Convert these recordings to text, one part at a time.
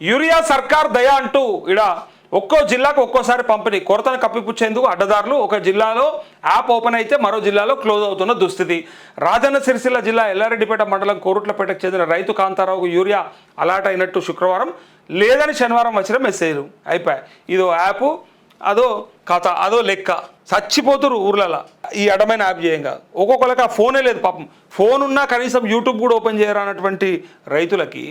Urea సర్కార్ దయ అంటూ ఇడ ఒక్కో జిల్లాకు ఒక్కోసారి పంపిణీ కొరతను కప్పిపుచ్చేందుకు అడ్డదారులు ఒక జిల్లాలో యాప్ ఓపెన్ అయితే మరో జిల్లాలో క్లోజ్ అవుతున్న దుస్థితి. రాజన్న సిరిసిల్ల జిల్లా ఎల్లారెడ్డిపేట మండలం కోరుట్లపేటకు చెందిన రైతు కాంతారావుకు యూరియా అలాట్ అయినట్టు శుక్రవారం లేదని శనివారం వచ్చిన మెసేజ్లు అయిపోయాయి. ఇదో యాప్ అదో కథ అదో లెక్క చచ్చిపోతురు ఊర్లలో ఈ అడ్డమైన యాప్ చేయంగా. ఒక్కొక్కరికి ఆ ఫోనే లేదు పాపం. ఫోన్ ఉన్నా కనీసం యూట్యూబ్ కూడా ఓపెన్ చేయరన్నటువంటి రైతులకి,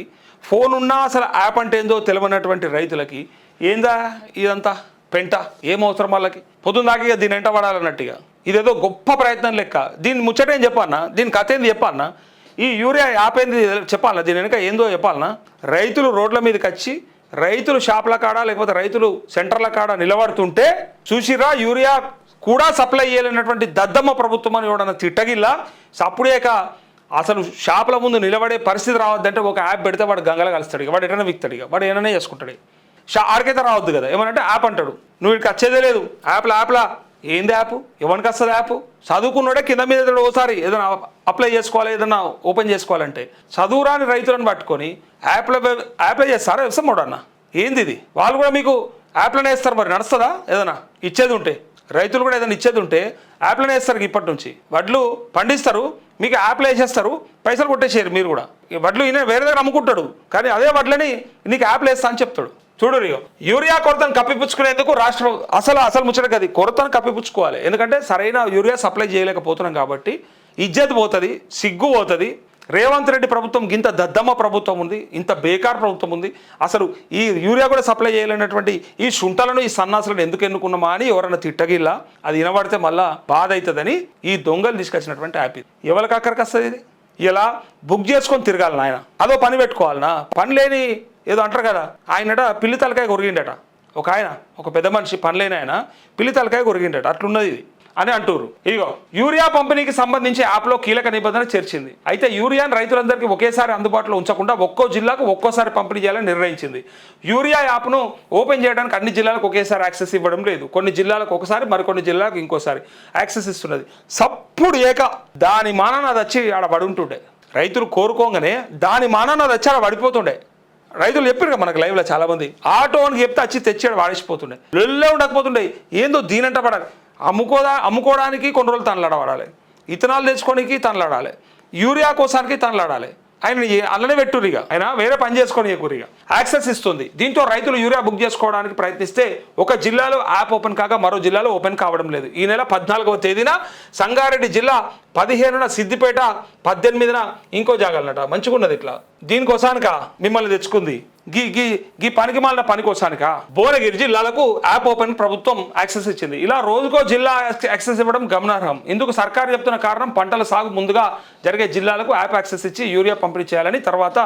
ఫోన్ ఉన్నా అసలు యాప్ అంటే ఏందో తెలియనటువంటి రైతులకి ఏందా ఇదంతా పెంట ఏం అవసరం వాళ్ళకి? పొద్దున్న దాకా దీని వెంట పడాలన్నట్టుగా ఇదేదో గొప్ప ప్రయత్నం లెక్క. దీని ముచ్చట ఏం చెప్పాలన్నా, దీని కథ ఏంది చెప్పాలన్నా, ఈ యూరియా యాప్ ఏంది చెప్పాలన్నా, దీని వెనక ఏందో చెప్పాలన్నా. రైతులు రోడ్ల మీదకి వచ్చి రైతులు షాపుల కాడ లేకపోతే రైతులు సెంటర్ల కాడ నిలబడుతుంటే చూసిరా యూరియా కూడా సప్లై చేయలేనటువంటి దద్దమ్మ ప్రభుత్వం అని ఎవడన్నా తిట్టగిల్లా సప్పుడేక అసలు షాపుల ముందు నిలబడే పరిస్థితి రావద్దంటే ఒక యాప్ పెడితే వాడు గంగల కలుస్తాడు ఇక, వాడు ఎటైనా విక్తాడు ఇక, వాడు ఏమైనా చేసుకుంటాడు. ఆడికైతే రావద్దు కదా, ఏమనంటే యాప్ అంటాడు. నువ్వు ఇక్కడికి వచ్చేదే లేదు యాప్లా ఏంది యాప్? ఎవరికి వస్తుంది యాప్? చదువుకున్నాడే కింద మీద ఓసారి ఏదైనా అప్లై చేసుకోవాలి, ఏదైనా ఓపెన్ చేసుకోవాలంటే చదువురాని రైతులను పట్టుకొని యాప్లో చేస్తారా వ్యవసాయం అన్న? ఏంది ఇది? వాళ్ళు కూడా మీకు యాప్లోనే వేస్తారు. మరి నడుస్తుందా? ఏదైనా ఇచ్చేది ఉంటే రైతులు కూడా ఏదైనా ఇచ్చేది ఉంటే యాప్లోనే వేస్తారు. ఇప్పటి నుంచి వడ్లు పండిస్తారు, మీకు యాప్లో వేసేస్తారు, పైసలు కొట్టేసేయరు మీరు కూడా. వడ్లు ఈయన వేరే దగ్గర అమ్ముకుంటాడు, కానీ అదే వడ్లని నీకు యాప్లో వేస్తా అని చెప్తాడు. చూడు యూరియా కొరతను కప్పిపుచ్చుకునేందుకు రాష్ట్రం అసలు ముచ్చట కదా, కొరతను కప్పిపుచ్చుకోవాలి. ఎందుకంటే సరైన యూరియా సప్లై చేయలేకపోతున్నాం కాబట్టి ఇజ్జత్ పోతుంది, సిగ్గు పోతుంది. రేవంత్ రెడ్డి ప్రభుత్వం ఇంత దద్దమ్మ ప్రభుత్వం ఉంది, ఇంత బేకార్ ప్రభుత్వం ఉంది. అసలు ఈ యూరియా కూడా సప్లై చేయలేనటువంటి ఈ శుంఠలను ఈ సన్నాసులను ఎందుకు ఎన్నుకున్నామా అని ఎవరైనా తిట్టగిల్లా అది వినబడితే మళ్ళా బాధ అవుతుందని ఈ దొంగలు తీసుకొచ్చినటువంటి యాప్. ఎవరికి అక్కడికి వస్తుంది ఇది? ఇలా బుక్ చేసుకొని తిరగాలి నాయన, అదో పని పెట్టుకోవాలనా? పని లేని ఏదో అంటారు కదా, ఆయనట పిల్లి తలకాయ కొరిగిండట. ఒక పెద్ద మనిషి పనిలేని ఆయన పిల్లి తలకాయ కొరిగిండట. అట్లున్నది ఇది అని అంటారు. ఇదిగో యూరియా పంపిణీకి సంబంధించి యాప్లో కీలక నిబంధన చేర్చింది. అయితే యూరియాను రైతులందరికీ ఒకేసారి అందుబాటులో ఉంచకుండా ఒక్కో జిల్లాకు ఒక్కోసారి పంపిణీ చేయాలని నిర్ణయించింది. యూరియా యాప్ను ఓపెన్ చేయడానికి అన్ని జిల్లాలకు ఒకేసారి యాక్సెస్ ఇవ్వడం లేదు. కొన్ని జిల్లాలకు ఒకసారి, మరికొన్ని జిల్లాలకు ఇంకోసారి యాక్సెస్ ఇస్తున్నది. సప్పుడు దాని మానాన అది వచ్చి ఆడ పడుంటుండే. రైతులు కోరుకోగానే దాని మానాన అది వచ్చి ఆడ పడిపోతుండే. రైతులు చెప్పారు కదా మనకు లైవ్లో చాలామంది, ఆటోనికి చెప్తే వచ్చి తెచ్చాడు వాడిసిపోతుండే, లొల్లే ఉండకపోతుండే. ఏందో దీనంట పడాలి, అమ్ముకోవడానికి కొన్ని రోజులు తనలాడబడాలి, ఇథనాల్ తెచ్చుకోనికి తనలాడాలి, యూరియా కోసానికి తనలాడాలి. ఆయన అల్లనే పెట్టురిగా, ఆయన వేరే పని చేసుకొని ఎక్కువగా యాక్సెస్ ఇస్తుంది. దీంతో రైతులు యూరియా బుక్ చేసుకోవడానికి ప్రయత్నిస్తే ఒక జిల్లాలో యాప్ ఓపెన్ కాగా మరో జిల్లాలో ఓపెన్ కావడం లేదు. ఈ నెల 14వ తేదీన సంగారెడ్డి జిల్లా, 15న సిద్దిపేట, 18న ఇంకో జాగాలన్నట. మంచిగున్నది ఇట్లా. దీనికోసానిక మిమ్మల్ని తెచ్చుకుంది, గీ పనికి మాలిన పనికోసానిక. భువనగిరి జిల్లాలకు యాప్ ఓపెన్ ప్రభుత్వం యాక్సెస్ ఇచ్చింది. ఇలా రోజుకో జిల్లా యాక్సెస్ ఇవ్వడం గమనార్హం. ఇందుకు సర్కారు చెప్తున్న కారణం పంటల సాగు ముందుగా జరిగే జిల్లాలకు యాప్ యాక్సెస్ ఇచ్చి యూరియా పంపిణీ చేయాలని, తర్వాత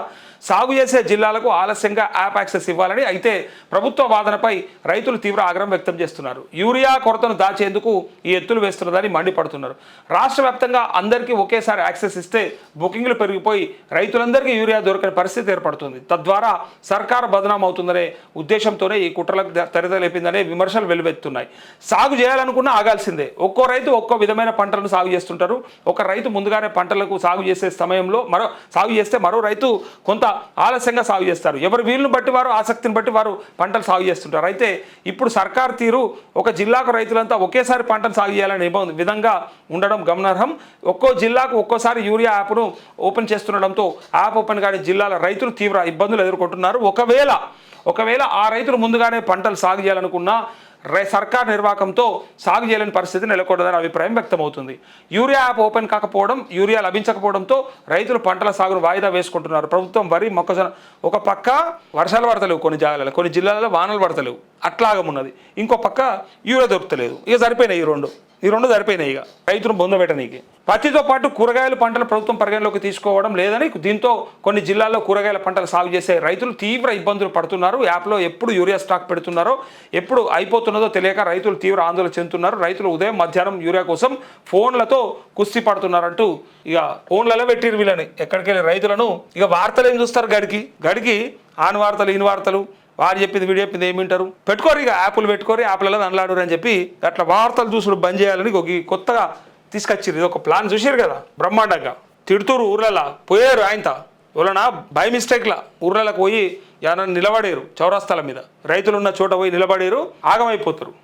సాగు చేసే జిల్లాలకు ఆలస్యంగా యాప్ యాక్సెస్ ఇవ్వాలని. అయితే ప్రభుత్వ వాదనపై రైతులు తీవ్ర ఆగ్రహం వ్యక్తం చేస్తున్నారు. యూరియా కొరతను దాచేందుకు ఈ ఎత్తులు వేస్తున్నదని మండిపడుతున్నారు. రాష్ట్ర వ్యాప్తంగా అందరికీ ఒకేసారి యాక్సెస్ ఇస్తే బుకింగ్లు పెరిగిపోయి రైతులందరికీ యూరియా దొరికే పరిస్థితి ఏర్పడుతుంది. తద్వారా సర్కారు బదనాం అవుతుందనే ఉద్దేశంతోనే ఈ కుట్రలకు తెరలేపిందనే విమర్శలు వెలువెత్తున్నాయి. సాగు చేయాలనుకున్నా ఆగాల్సిందే. ఒక్కో రైతు ఒక్కో విధమైన పంటలను సాగు చేస్తుంటారు. ఒక రైతు ముందుగానే పంటలకు సాగు చేసే సమయంలో సాగు చేస్తే మరో రైతు కొంత ఆలస్యంగా సాగు చేస్తారు. ఎవరి వీలును బట్టి వారు, ఆసక్తిని బట్టి వారు పంటలు సాగు చేస్తుంటారు. అయితే ఇప్పుడు సర్కారు తీరు ఒక జిల్లాకు రైతులంతా ఒకేసారి పంటను సాగు చేయాలనే విధంగా ఉండడం గమనార్హం. ఒక్కో జిల్లాకు ఒక్కోసారి యూరియా యాప్ను ఓపెన్ చేస్తుండడంతో యాప్ ఓపెన్ కాని జిల్లాల రైతులు తీవ్ర ఇబ్బందులు ఎదుర్కొంటున్నారు. ఒకవేళ ఆ రైతులు ముందుగానే పంటలు సాగు చేయాలనుకున్నా సర్కార్ నిర్వాహకంతో సాగు చేయలేని పరిస్థితి నెలకొందని అభిప్రాయం వ్యక్తమవుతుంది. యూరియా యాప్ ఓపెన్ కాకపోవడం, యూరియా లభించకపోవడంతో రైతులు పంటల సాగును వాయిదా వేసుకుంటున్నారు. ప్రభుత్వం వరి, మొక్కజొన్న ఒక పక్క వర్షాలు పడతలేవు, కొన్ని జిల్లాలలో వానలు పడతలేవు, అట్లాగమున్నది. ఇంకో పక్క యూరియా దొరుకుతలేదు. ఇక సరిపోయినాయి ఈ రెండు సరిపోయినాయి. ఇక రైతును బొందబెట్టనీకి పత్తితో పాటు కూరగాయల పంటలు ప్రభుత్వం పరిగణలోకి తీసుకోవడం లేదని, దీంతో కొన్ని జిల్లాల్లో కూరగాయల పంటలు సాగు చేసే రైతులు తీవ్ర ఇబ్బందులు పడుతున్నారు. యాప్లో ఎప్పుడు యూరియా స్టాక్ పెడుతున్నారో, ఎప్పుడు అయిపోతున్నదో తెలియక రైతులు తీవ్ర ఆందోళన చెందుతున్నారు. రైతులు ఉదయం, మధ్యాహ్నం యూరియా కోసం ఫోన్లతో కుస్తీ పడుతున్నారంటూ ఇక ఫోన్లలో పెట్టిరు వీళ్ళని. ఎక్కడికి వెళ్ళి రైతులను ఇక వార్తలు ఏం చూస్తారు, గడికి ఆన్ వార్తలు, ఇన్ వార్తలు, వారు చెప్పింది వీడు చెప్పింది ఏమింటారు. పెట్టుకోరు ఇక యాప్లు పెట్టుకోరు, యాప్లలో అనలాడు అని చెప్పి అట్లా వార్తలు చూసుడు బంద్ చేయాలని కొత్తగా తీసుకొచ్చిర్రు. ఇది ఒక ప్లాన్ చూసారు కదా బ్రహ్మాండంగా. తిడుతూరు ఊర్లలో పోయారు, ఆయనతో ఎవరన్నా బై మిస్టేక్లా ఊర్లలోకి పోయి ఏమన్నా నిలబడారు చౌరస్తాల మీద, రైతులు ఉన్న చోట పోయి నిలబడారు, ఆగమైపోతారు.